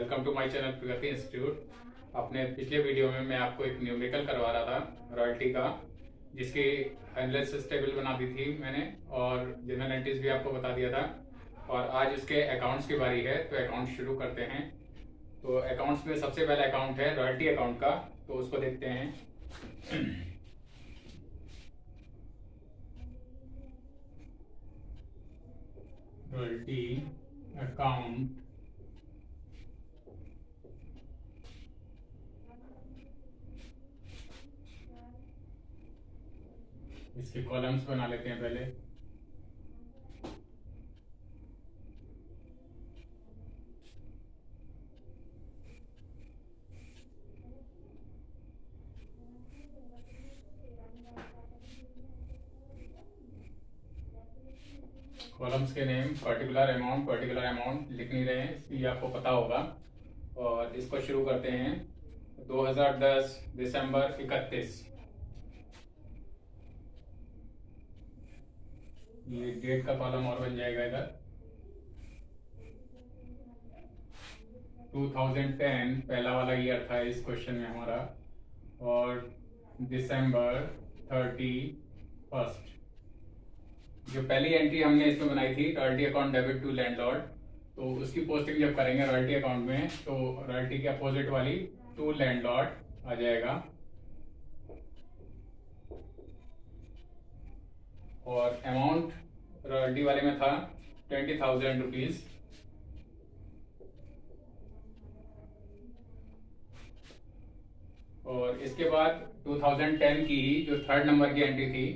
Welcome to my channel Pragati institute. अपने पिछले video में मैं आपको एक न्यूमेरिकल करवा रहा था रॉयल्टी का, जिसकी एनालिसिस टेबल बना दी थी मैंने और जनरल एंट्रीज भी आपको बता दिया था। और आज उसके अकाउंट्स की बारी है, तो अकाउंट शुरू करते हैं। तो अकाउंट्स में सबसे पहला अकाउंट है रॉयल्टी अकाउंट का, तो उसको देखते हैं। रॉयल्टी अकाउंट, इसके कॉलम्स बना लेते हैं पहले। कॉलम्स के नेम पर्टिकुलर अमाउंट लिख नहीं रहे हैं, ये आपको पता होगा। और इसको शुरू करते हैं 2010 दिसंबर 31। ये डेट का कॉलम और बन जाएगा इधर। 2010 पहला वाला ईयर था इस क्वेश्चन में हमारा, और दिसंबर 31। जो पहली एंट्री हमने इसमें बनाई थी royalty account debit to landlord, तो उसकी पोस्टिंग जब करेंगे रॉयल्टी अकाउंट में तो रॉयल्टी के अपोजिट वाली टू लैंडलॉर्ड आ जाएगा। और अमाउंट रॉयल्टी वाले में था 20,000 रुपीज। और इसके बाद 2010 की ही जो थर्ड नंबर की एंट्री थी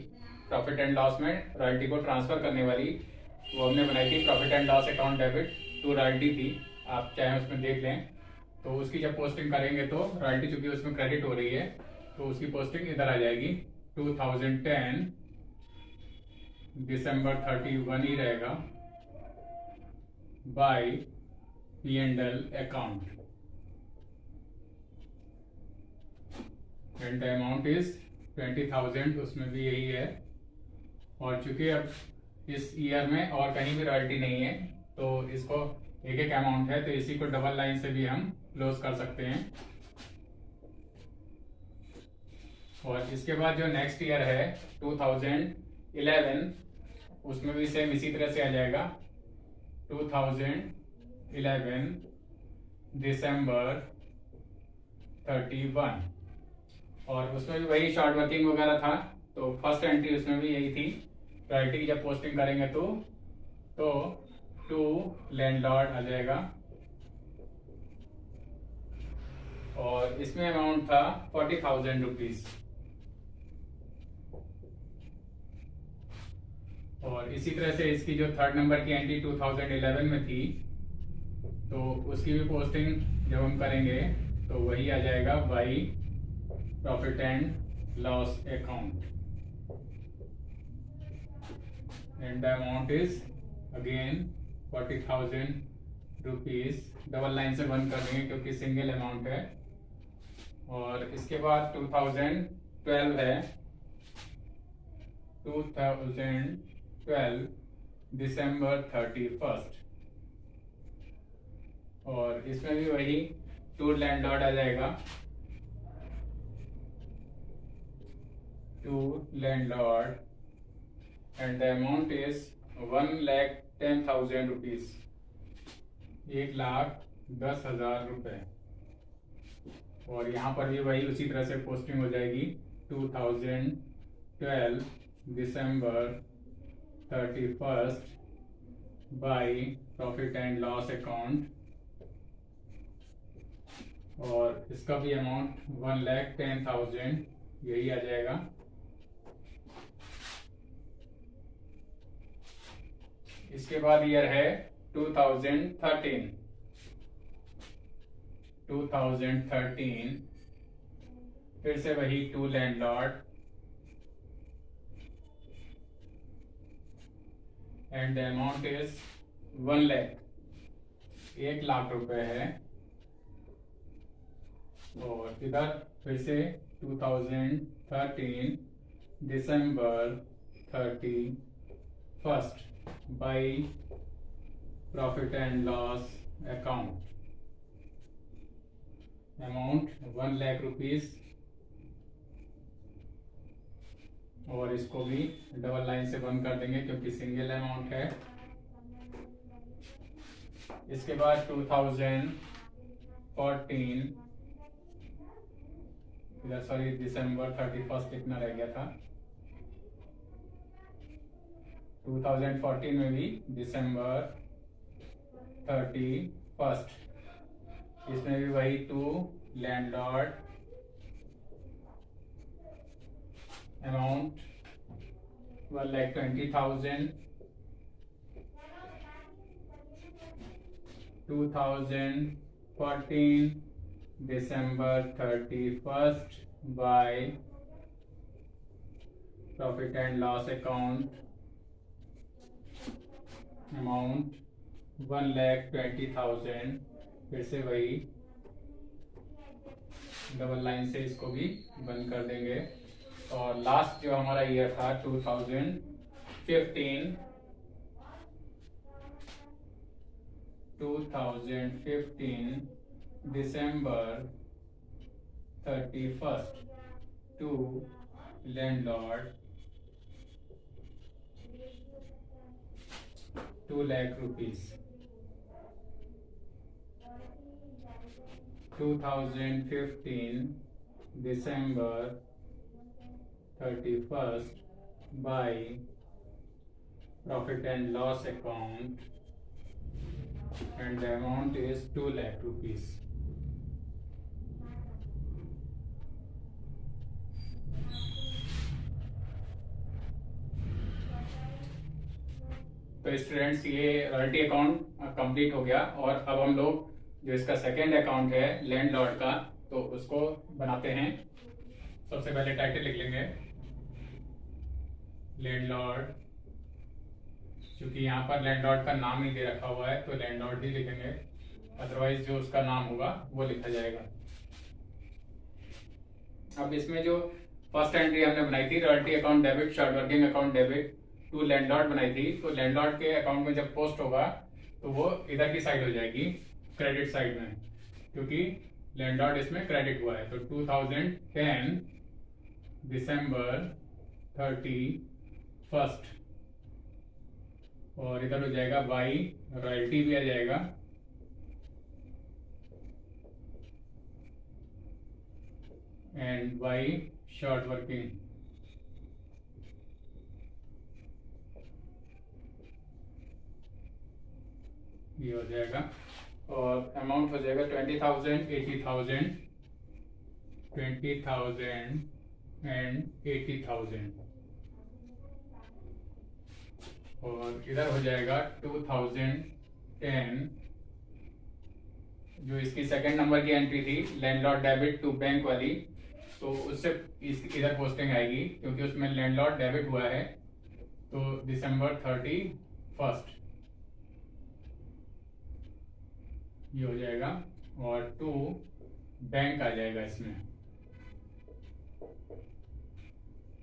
प्रॉफिट एंड लॉस में रॉयल्टी को ट्रांसफर करने वाली, वो हमने बनाई थी profit and loss account debit to royalty थी। आप चाहे उसमें देख लें। तो उसकी जब पोस्टिंग करेंगे तो रॉयल्टी चूंकि उसमें क्रेडिट हो रही है तो उसकी पोस्टिंग इधर आ जाएगी। 2010 दिसंबर 31 ही रहेगा by P&L account, and the amount is 20,000, उसमें भी यही है। और चूंकि अब इस ईयर में और कहीं भी रॉयल्टी नहीं है तो इसको एक एक अमाउंट है, तो इसी को डबल लाइन से भी हम क्लोज कर सकते हैं। और इसके बाद जो नेक्स्ट ईयर है 2011, उसमें भी सेम इसी तरह से आ जाएगा 2011 दिसंबर 31। और उसमें भी वही शॉर्ट वर्किंग वगैरह था, तो फर्स्ट एंट्री उसमें भी यही थी। रॉयल्टी की जब पोस्टिंग करेंगे तो टू लैंडलॉर्ड आ जाएगा। और इसमें अमाउंट था 40,000 रुपीज। और इसी तरह से इसकी जो थर्ड नंबर की एंट्री 2011 में थी, तो उसकी भी पोस्टिंग जब हम करेंगे तो वही आ जाएगा by profit and loss account, and the amount is again 40,000 rupees. Double line से बंद कर देंगे क्योंकि सिंगल अमाउंट है। और इसके बाद 2012 है, 2012 दिसंबर 31। और इसमें भी वही टू लैंडलॉर्ड आ जाएगा, to landlord, and the amount is 1,10,000 rupees, 1,10,000 रुपए। और यहाँ पर भी वही उसी तरह से पोस्टिंग हो जाएगी 2012 दिसंबर 31 by profit and loss account. और इसका भी अमाउंट 1,10,000 यही आ जाएगा। इसके बाद ईयर है 2013। 2013 फिर से वही to landlord, and the amount is 1 lakh, 1,00,000 रुपए है। और इधर फिर से 2013 दिसंबर 31 by profit and loss account, amount 1,00,000 rupees, और इसको भी डबल लाइन से बंद कर देंगे क्योंकि सिंगल अमाउंट है। इसके बाद 2014, इधर सॉरी दिसंबर 31 लिखना रह गया था। 2014 में भी दिसंबर 31, इसमें भी वही to landlord, amount 1,20,000। 2014 December 31st by profit and loss account, amount 1,20,000। फिर से वही डबल लाइन से इसको भी बंद कर देंगे। और लास्ट जो हमारा ईयर था 2015 December 31st to landlord 2,00,000 rupees। 2015 December 31st by profit and loss account, and the amount is 2,00,000 rupees। तो स्टूडेंट्स ये रॉयल्टी अकाउंट कंप्लीट हो गया। और अब हम लोग जो इसका सेकेंड अकाउंट है लैंडलॉर्ड का, तो उसको बनाते हैं। सबसे पहले टाइटल लिख लेंगे लैंडलॉर्ड, क्योंकि यहाँ पर लैंडलॉर्ड का नाम ही दे रखा हुआ है तो लैंडलॉर्ड ही लिखेंगे, अदरवाइज जो उसका नाम होगा वो लिखा जाएगा। अब इसमें जो फर्स्ट एंट्री हमने बनाई थी royalty account debit short working account debit to landlord बनाई थी, तो लैंडलॉर्ड के अकाउंट में जब पोस्ट होगा तो वो इधर की साइड हो जाएगी, क्रेडिट साइड में, क्योंकि लैंडलॉर्ड इसमें क्रेडिट हुआ है। तो 2010 दिसंबर 31st, और इधर हो जाएगा बाई रॉयल्टी भी आ जाएगा, एंड बाई शॉर्ट वर्किंग। ये हो जाएगा, और अमाउंट हो जाएगा 20,000, 80,000, 20,000 एंड 80,000। और इधर हो जाएगा 2010, जो इसकी सेकंड नंबर की एंट्री थी लैंडलॉर्ड डेबिट टू बैंक वाली, तो उससे इधर पोस्टिंग आएगी क्योंकि उसमें लैंडलॉर्ड डेबिट हुआ है। तो दिसंबर 31st ये हो जाएगा, और टू बैंक आ जाएगा इसमें,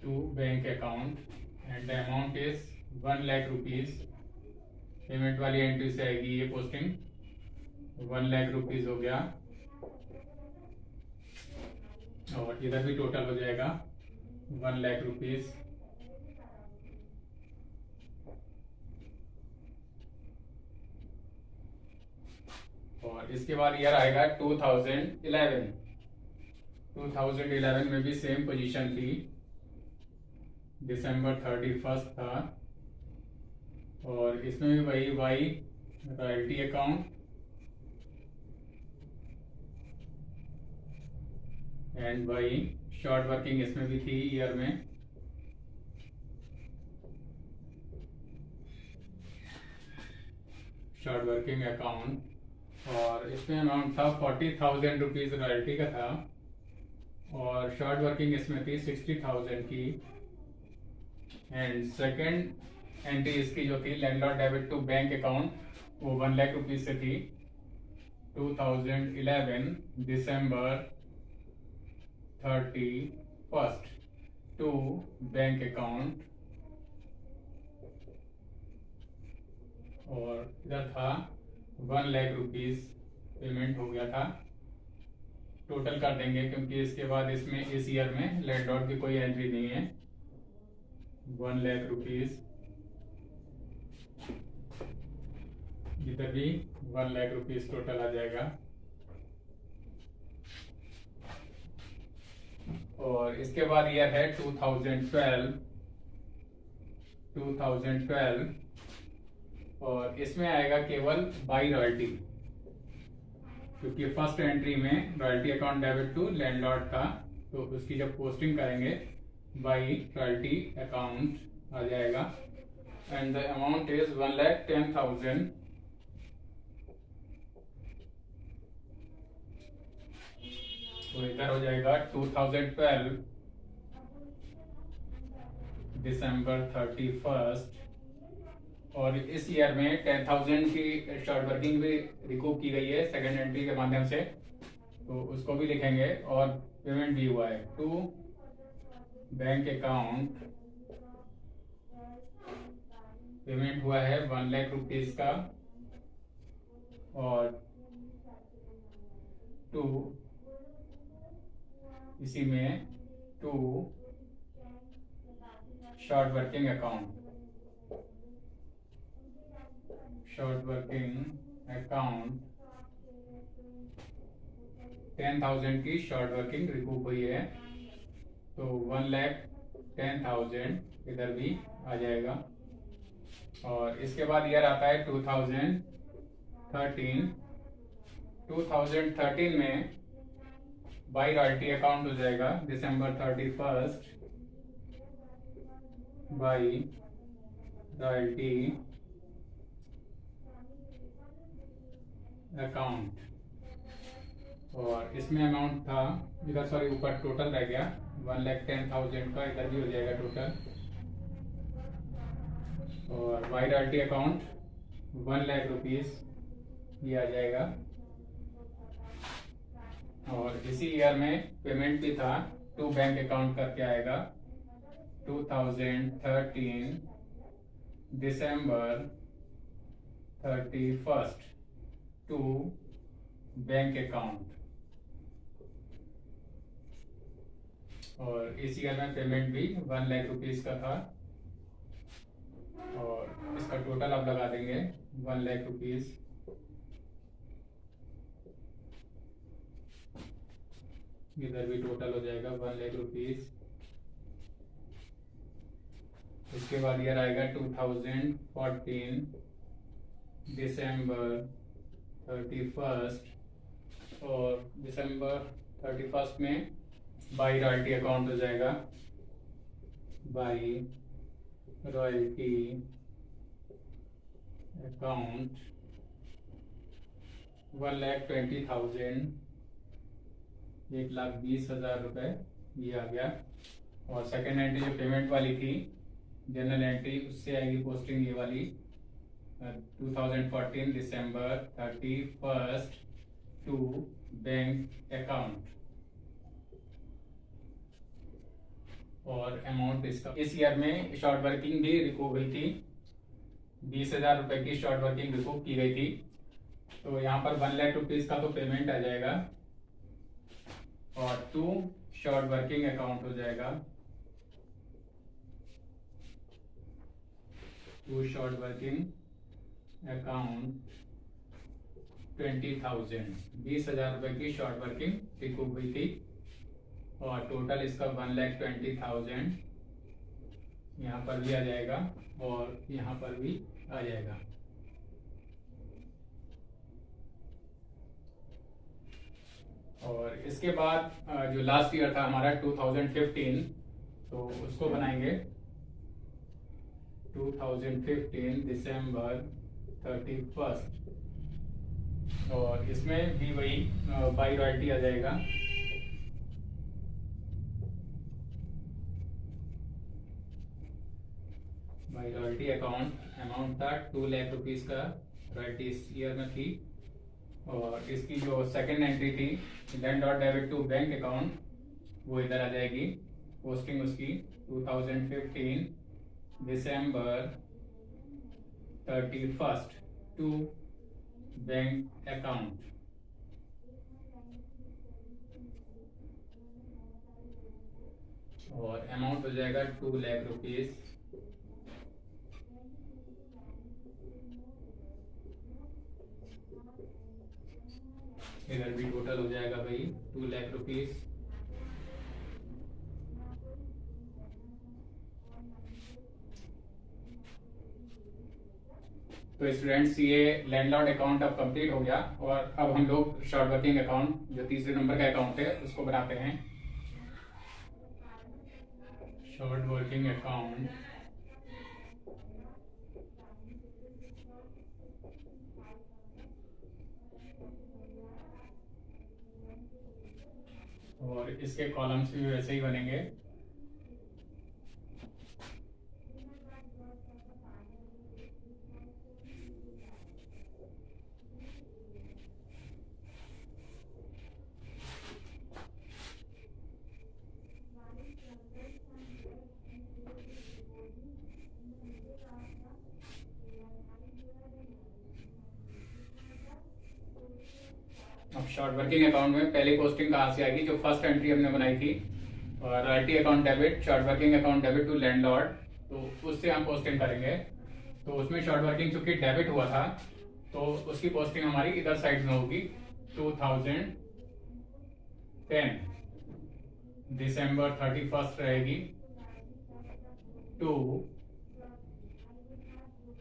to bank account, and the amount is 1,00,000 rupees. Payment वाली एंट्री से आएगी ये पोस्टिंग, 1,00,000 रुपीज हो गया, और इधर भी टोटल हो जाएगा 1,00,000 रुपीज। और इसके बाद ईयर आएगा 2011। 2011 में भी सेम पोजीशन थी, दिसंबर 31st था, और इसमें भी वही by royalty account and by short working इसमें भी थी ईयर में। शॉर्ट वर्किंग अकाउंट, और इसमें अमाउंट था 40,000 रुपीज रॉयल्टी का था, और शॉर्ट वर्किंग इसमें थी 60,000 की। एंड सेकेंड एंट्री इसकी जो थी landlord debit to bank account, वो 1,00,000 रुपीज से थी। 2011 दिसंबर 31st टू बैंक अकाउंट, और इधर था 1,00,000 रुपीज पेमेंट हो गया था टोटल कर देंगे, क्योंकि इसके बाद इसमें इस ईयर में लैंडलॉर्ड की कोई एंट्री नहीं है। 1 लाख रुपीज, इधर भी 1 लाख रुपीज टोटल आ जाएगा। और इसके बाद ईयर है 2012 और इसमें आएगा केवल बाई रॉयल्टी, क्योंकि फर्स्ट एंट्री में royalty account debit to landlord था, तो उसकी जब पोस्टिंग करेंगे बाई रॉयल्टी अकाउंट आ जाएगा। And the amount is 1,10,000। तो इधर हो जाएगा 2012 दिसंबर 31st। और इस ईयर में 10,000 की शॉर्ट वर्किंग भी रिकूप की गई है सेकेंड एंट्री के माध्यम से, तो उसको भी लिखेंगे। और पेमेंट भी हुआ है टू बैंक अकाउंट, पेमेंट हुआ है 1 लाख रुपीज का। और टू इसी में to short working account, short working account 10,000 की शॉर्ट वर्किंग रिकूप हुई है, तो 1,10,000 इधर भी आ जाएगा। और इसके बाद ईयर आता है 2013 में बाई रॉयल्टी अकाउंट हो जाएगा दिसंबर 31st, बाई रॉयल्टी अकाउंट। और इसमें अमाउंट था इधर, सॉरी ऊपर टोटल रह गया 1,10,000 का, इधर भी हो जाएगा टोटल। और by royalty account 1 lakh rupees ये आ जाएगा। और इसी ईयर में पेमेंट भी था टू बैंक अकाउंट करके आएगा 2013 दिसंबर 31st टू बैंक अकाउंट। और इस ईयर में पेमेंट भी 1 लाख रुपीज का था, और इसका टोटल आप लगा देंगे 1 लाख रुपीज। इधर भी टोटल हो जाएगा 1 लाख रुपीज। इसके बाद ईयर आएगा 2014 दिसंबर 31st, और दिसंबर 31st में बाई रॉयल्टी अकाउंट हो जाएगा, बाई रॉयल्टी अकाउंट 1,20,000, 1,20,000 रुपये ये आ गया। और सेकेंड एंट्री जो पेमेंट वाली थी जनरल एंट्री, उससे आएगी पोस्टिंग ये वाली 2014 दिसंबर 31st टू बैंक अकाउंट। और अमाउंट इसका इस ईयर में शॉर्ट वर्किंग भी रिकूप हुई थी, 20,000 रुपए की शॉर्ट वर्किंग रिकूप की गई थी, तो यहाँ पर 1 लाख रुपीज का तो पेमेंट आ जाएगा। और टू शॉर्ट वर्किंग अकाउंट हो जाएगा, टू शॉर्ट वर्किंग अकाउंट 20,000, 20,000 रुपए की शॉर्ट वर्किंग रिकूप हुई थी। और टोटल इसका 1,20,000 यहाँ पर भी आ जाएगा और यहाँ पर भी आ जाएगा। और इसके बाद जो लास्ट ईयर था हमारा 2015, तो उसको बनाएंगे 2015 दिसंबर 31st, और इसमें भी वही बाई रॉयल्टी आ जाएगा। बाई रॉयल्टी अमाउंट था 2 लाख रुपीज का, रॉयल्टी इस ईयर में थी। और इसकी जो सेकंड एंट्री थी land dot debit to bank account, वो इधर आ जाएगी, पोस्टिंग उसकी 2015 दिसंबर 31st टू बैंक अकाउंट। और अमाउंट हो जाएगा 2 लाख रुपीज। इधर भी टोटल हो जाएगा भाई 2 लाख रुपीज। तो स्टूडेंट्स ये लैंडलॉर्ड अकाउंट अब कंप्लीट हो गया और अब हम लोग शॉर्ट वर्किंग अकाउंट जो तीसरे नंबर का अकाउंट है उसको बनाते हैं। शॉर्ट वर्किंग अकाउंट और इसके कॉलम्स भी वैसे ही बनेंगे। अब शॉर्ट वर्किंग अकाउंट में पहली पोस्टिंग कहाँ से आएगी? जो फर्स्ट एंट्री हमने बनाई थी royalty account debit short working account debit to landlord, तो उससे हम पोस्टिंग करेंगे। तो उसमें शॉर्ट वर्किंग चूंकि डेबिट हुआ था तो उसकी पोस्टिंग हमारी इधर साइड में होगी। 2010 दिसंबर 31 रहेगी टू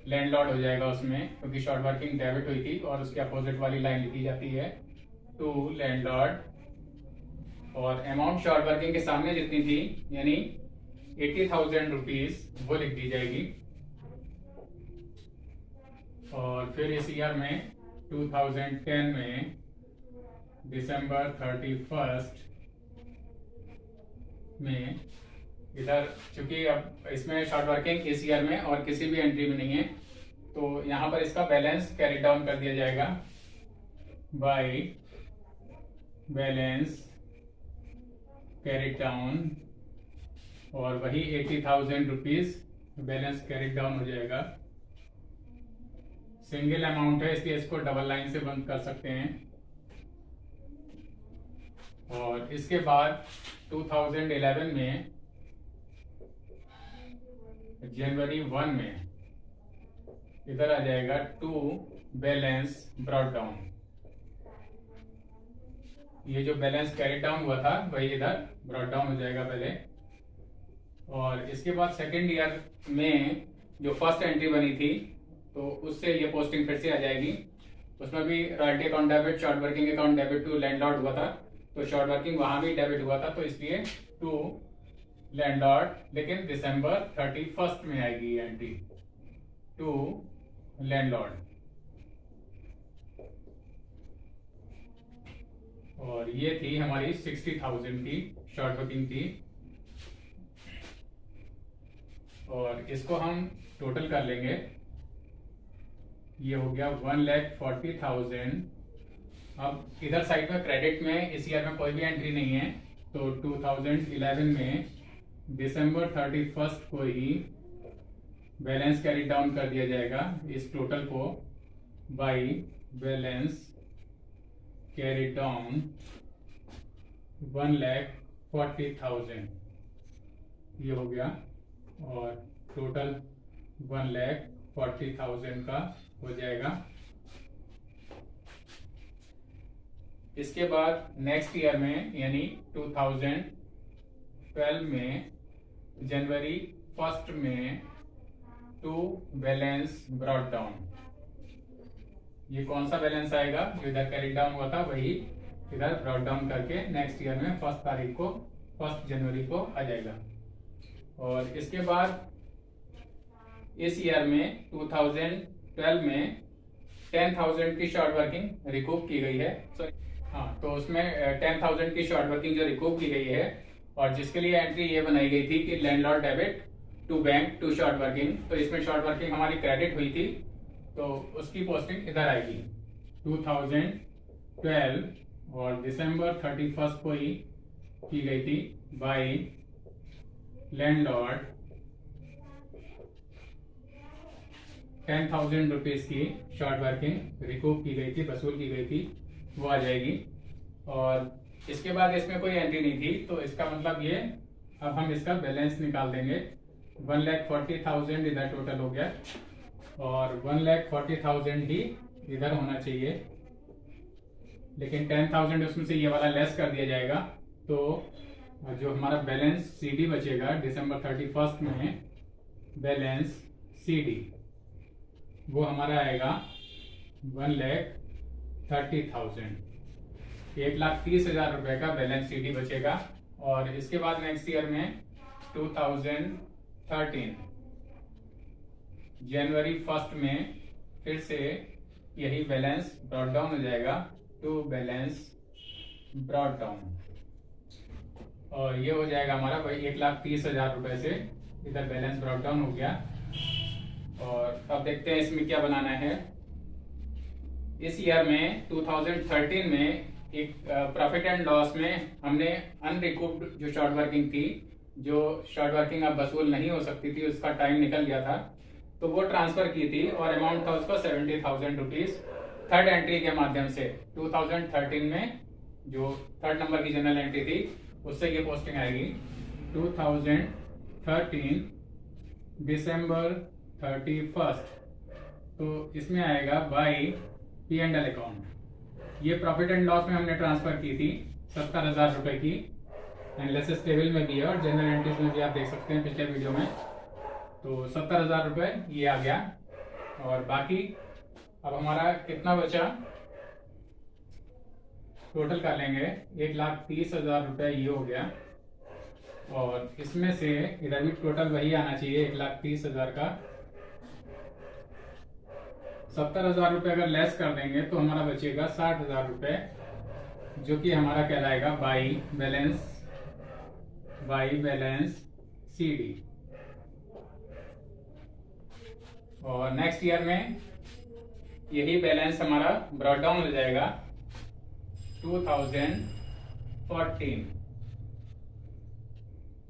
लैंडलॉर्ड हो जाएगा उसमें, क्योंकि शॉर्ट वर्किंग डेबिट हुई थी और उसके अपोजिट वाली लाइन लिखी जाती है टू लैंडलॉर्ड। और अमाउंट शॉर्ट वर्किंग के सामने जितनी थी यानी 80,000 रुपीज वो लिख दी जाएगी। और फिर इस ईयर में 2010 में दिसंबर 31 में इधर चूंकि अब इसमें शॉर्ट वर्किंग इस ईयर में और किसी भी एंट्री में नहीं है तो यहाँ पर इसका बैलेंस कैरी डाउन कर दिया जाएगा बाय बैलेंस कैरी डाउन और वही 80,000 रुपीज बैलेंस कैरी डाउन हो जाएगा। सिंगल अमाउंट है इसलिए इसको डबल लाइन से बंद कर सकते हैं। और इसके बाद 2011 में जनवरी 1 में इधर आ जाएगा टू बैलेंस ब्रॉट डाउन। ये जो बैलेंस कैरी डाउन हुआ था वही इधर ब्रॉट डाउन हो जाएगा पहले। और इसके बाद सेकेंड ईयर में जो फर्स्ट एंट्री बनी थी तो उससे ये पोस्टिंग फिर से आ जाएगी। उसमें भी royalty account debit short working account debit to landlord हुआ था तो शॉर्ट वर्किंग वहां भी डेबिट हुआ था तो इसलिए टू लैंडलॉर्ड, लेकिन दिसंबर 31 में आएगी ये एंट्री टू लैंडलॉर्ड। और ये थी हमारी 60,000 की शॉर्ट वर्किंग थी। और इसको हम टोटल कर लेंगे, ये हो गया 1,40,000। अब इधर साइड में क्रेडिट में इस ईयर में कोई भी एंट्री नहीं है तो 2011 में दिसंबर 31 को ही बैलेंस कैरी डाउन कर दिया जाएगा इस टोटल को बाय बैलेंस कैरी डाउन 1,40,000 ये हो गया। और टोटल 1,40,000 का हो जाएगा। इसके बाद नेक्स्ट ईयर में यानी 2012 में जनवरी 1 में टू बैलेंस ब्रॉट डाउन। ये कौन सा बैलेंस आएगा? जो इधर कैरी डाउन हुआ था वही इधर ब्रॉट डाउन करके नेक्स्ट ईयर में 1 तारीख को 1 जनवरी को आ जाएगा। और इसके बाद इस ईयर में 2012 में 10,000 की शॉर्ट वर्किंग रिकूप की गई है। हाँ, तो उसमें 10,000 की शॉर्ट वर्किंग जो रिकूप की गई है और जिसके लिए एंट्री ये बनाई गई थी कि landlord debit to bank to short working, तो इसमें शॉर्ट वर्किंग हमारी क्रेडिट हुई थी तो उसकी पोस्टिंग इधर आएगी 2012 और दिसंबर 31 को ही की गई थी बाय लैंडलॉर्ड 10,000 रुपीज की शॉर्ट वर्किंग रिकूप की गई थी, वसूल की गई थी, वो आ जाएगी। और इसके बाद इसमें कोई एंट्री नहीं थी तो इसका मतलब ये अब हम इसका बैलेंस निकाल देंगे। 1,40,000 इधर टोटल हो गया और 1,40,000 ही इधर होना चाहिए, लेकिन 10,000 उसमें से ये वाला लेस कर दिया जाएगा। तो जो हमारा बैलेंस CD बचेगा दिसंबर 31 में, बैलेंस CD वो हमारा आएगा 1,30,000। 1,30,000 रुपए का बैलेंस CD बचेगा। और इसके बाद नेक्स्ट ईयर में 2013 जनवरी 1 में फिर से यही बैलेंस ब्रॉट डाउन हो जाएगा टू बैलेंस ब्रॉट डाउन, और ये हो जाएगा हमारा वही 1,30,000 रुपए से इधर बैलेंस ब्रॉट डाउन हो गया। और अब देखते हैं इसमें क्या बनाना है। इस ईयर में 2013 में एक प्रॉफिट एंड लॉस में हमने अनरिकूव्ड जो शॉर्ट वर्किंग थी, जो शॉर्ट वर्किंग अब वसूल नहीं हो सकती थी, उसका टाइम निकल गया था, तो वो ट्रांसफर की थी और अमाउंट था उसका 70,000 रुपीज थर्ड एंट्री के माध्यम से। 2013 में जो थर्ड नंबर की जनरल एंट्री थी उससे ये पोस्टिंग आएगी 2013 दिसंबर 31। तो इसमें आएगा बाई P&L अकाउंट। ये प्रॉफिट एंड लॉस में हमने ट्रांसफर की थी 70,000 रुपए की। एनालिसिस टेबल में भी है और जनरल एंट्रीज में भी आप देख सकते हैं पिछले वीडियो में। तो 70,000 रुपए ये आ गया। और बाकी अब हमारा कितना बचा टोटल कर लेंगे। 1,30,000 रुपए ये हो गया और इसमें से इधर भी टोटल वही आना चाहिए 1,30,000 का। 70,000 रुपए अगर लेस कर देंगे तो हमारा बचेगा 60,000 रुपए, जो कि हमारा कहलाएगा बाई बैलेंस CD। और नेक्स्ट ईयर में यही बैलेंस हमारा ब्रॉट डाउन हो जाएगा 2014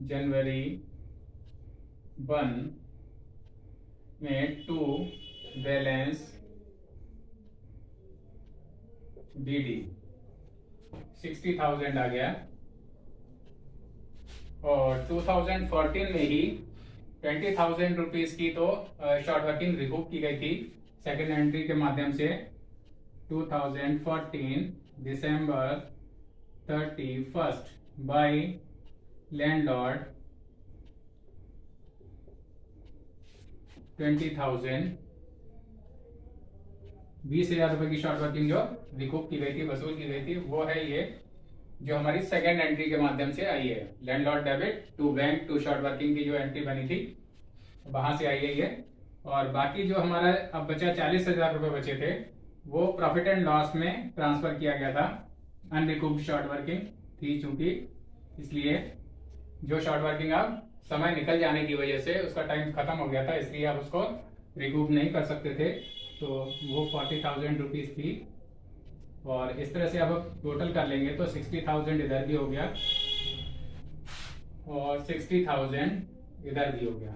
जनवरी 1 में टू बैलेंस BD 60,000 आ गया। और 2014 में ही 20,000 रुपीज की तो शॉर्ट वर्किंग रिकूप की गई थी सेकेंड एंट्री के माध्यम से। 2014 दिसंबर 31 बाय लैंडलॉर्ड 20,000 20,000 रुपए की शॉर्ट वर्किंग जो रिकूप की गई थी, वसूल की गई थी, वो है ये जो हमारी सेकेंड एंट्री के माध्यम से आई है। Landlord debit to bank to short working की जो एंट्री बनी थी वहां से आई है ये। और बाकी जो हमारा अब बचा 40,000 रुपए बचे थे वो प्रॉफिट एंड लॉस में ट्रांसफर किया गया था। अनरिकूव्ड शॉर्ट वर्किंग थी चूंकि, इसलिए जो शॉर्ट वर्किंग अब समय निकल जाने की वजह से उसका टाइम खत्म हो गया था, इसलिए आप उसको रिकूव नहीं कर सकते थे। तो वो 40,000 रुपीज थी। और इस तरह से अब टोटल कर लेंगे तो 60,000 इधर भी हो गया और 60,000 इधर भी हो गया।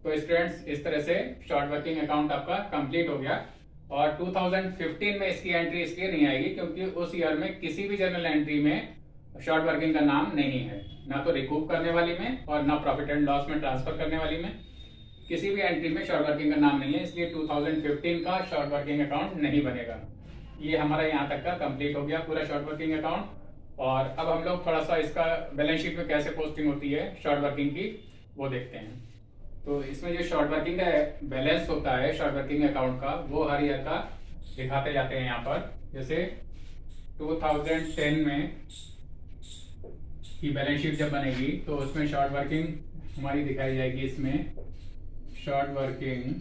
तो स्टूडेंट्स इस तरह से शॉर्ट वर्किंग अकाउंट आपका कंप्लीट हो गया। और 2015 में इसकी एंट्री इसलिए नहीं आएगी क्योंकि उस ईयर में किसी भी जर्नल एंट्री में शॉर्ट वर्किंग का नाम नहीं है, ना तो रिकूव करने वाली में और ना प्रॉफिट एंड लॉस में ट्रांसफर करने वाली में। किसी भी एंट्री में शॉर्ट वर्किंग का नाम नहीं है, इसलिए 2015 का शॉर्ट वर्किंग अकाउंट नहीं बनेगा। ये हमारा यहाँ तक का कंप्लीट हो गया पूरा शॉर्ट वर्किंग अकाउंट। और अब हम लोग थोड़ा सा इसका बैलेंस शीट में कैसे पोस्टिंग होती है शॉर्ट वर्किंग की वो देखते हैं। तो इसमें जो शॉर्ट वर्किंग का बैलेंस होता है शॉर्ट वर्किंग अकाउंट का, वो हर ईयर का दिखाते जाते हैं यहाँ पर। जैसे 2010 में की बैलेंस शीट जब बनेगी तो उसमें शॉर्ट वर्किंग हमारी दिखाई जाएगी। इसमें शॉर्ट वर्किंग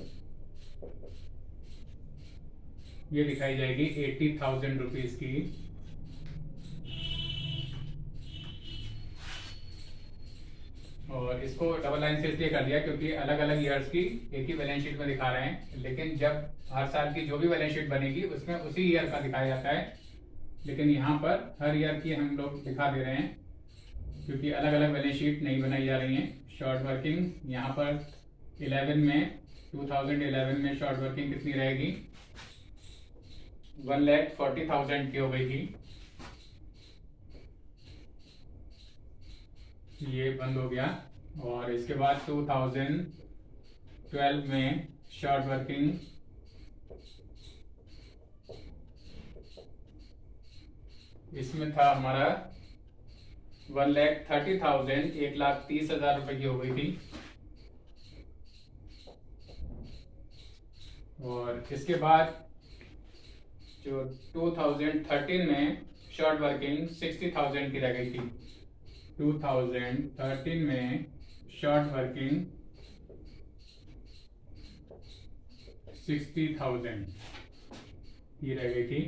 ये दिखाई जाएगी 80,000 रुपीज की। और इसको डबल लाइन से इसलिए कर दिया क्योंकि अलग अलग ईयर्स की एक ही बैलेंस शीट में दिखा रहे हैं, लेकिन जब हर साल की जो भी बैलेंस शीट बनेगी उसमें उसी ईयर का दिखाया जाता है। लेकिन यहाँ पर हर ईयर की हम लोग दिखा दे रहे हैं क्योंकि अलग अलग बैलेंस शीट नहीं बनाई जा रही है। शॉर्ट वर्किंग यहाँ पर 2011 में शॉर्ट वर्किंग कितनी रहेगी, 1,40,000 की हो गई थी। ये बंद हो गया। और इसके बाद 2012 में शॉर्ट वर्किंग इसमें था हमारा 1,30,000, 1,30,000 रुपए की हो गई थी। और इसके बाद जो 2013 में शॉर्ट वर्किंग 60,000 की रह गई थी। 2013 में शॉर्ट वर्किंग 60,000 की रह गई थी।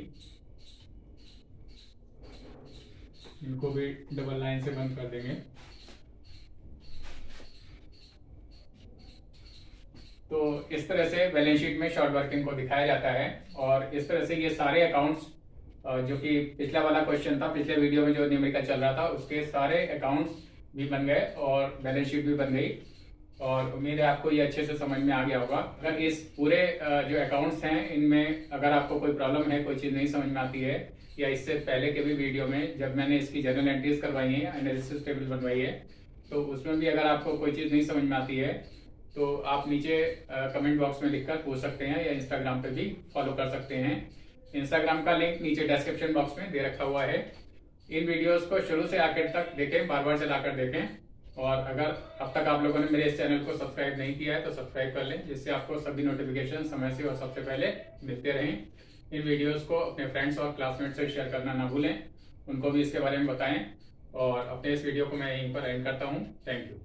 इनको भी डबल लाइन से बंद कर देंगे। तो इस तरह से बैलेंस शीट में शॉर्ट वर्किंग को दिखाया जाता है। और इस तरह से ये सारे अकाउंट्स, जो कि पिछला वाला क्वेश्चन था, पिछले वीडियो में जो न्यूमेरिकल चल रहा था, उसके सारे अकाउंट्स भी बन गए और बैलेंस शीट भी बन गई। और उम्मीद है आपको ये अच्छे से समझ में आ गया होगा। अगर इस पूरे जो अकाउंट्स हैं इनमें अगर आपको कोई प्रॉब्लम है, कोई चीज़ नहीं समझ में आती है, या इससे पहले के भी वीडियो में जब मैंने इसकी जर्नल एंट्रीज करवाई है, एनालिसिस टेबल बनवाई है, तो उसमें भी अगर आपको कोई चीज़ नहीं समझ में आती है तो आप नीचे कमेंट बॉक्स में लिखकर पूछ सकते हैं, या इंस्टाग्राम पे भी फॉलो कर सकते हैं। इंस्टाग्राम का लिंक नीचे डिस्क्रिप्शन बॉक्स में दे रखा हुआ है। इन वीडियोस को शुरू से आखिर तक देखें, बार बार चलाकर देखें। और अगर अब तक आप लोगों ने मेरे इस चैनल को सब्सक्राइब नहीं किया है तो सब्सक्राइब कर लें, जिससे आपको सभी नोटिफिकेशन समय से और सबसे पहले मिलते रहें। इन वीडियोस को अपने फ्रेंड्स और क्लासमेट से शेयर करना ना भूलें, उनको भी इसके बारे में बताएं। और अपने इस वीडियो को मैं यहीं पर एंड करता हूँ। Thank you.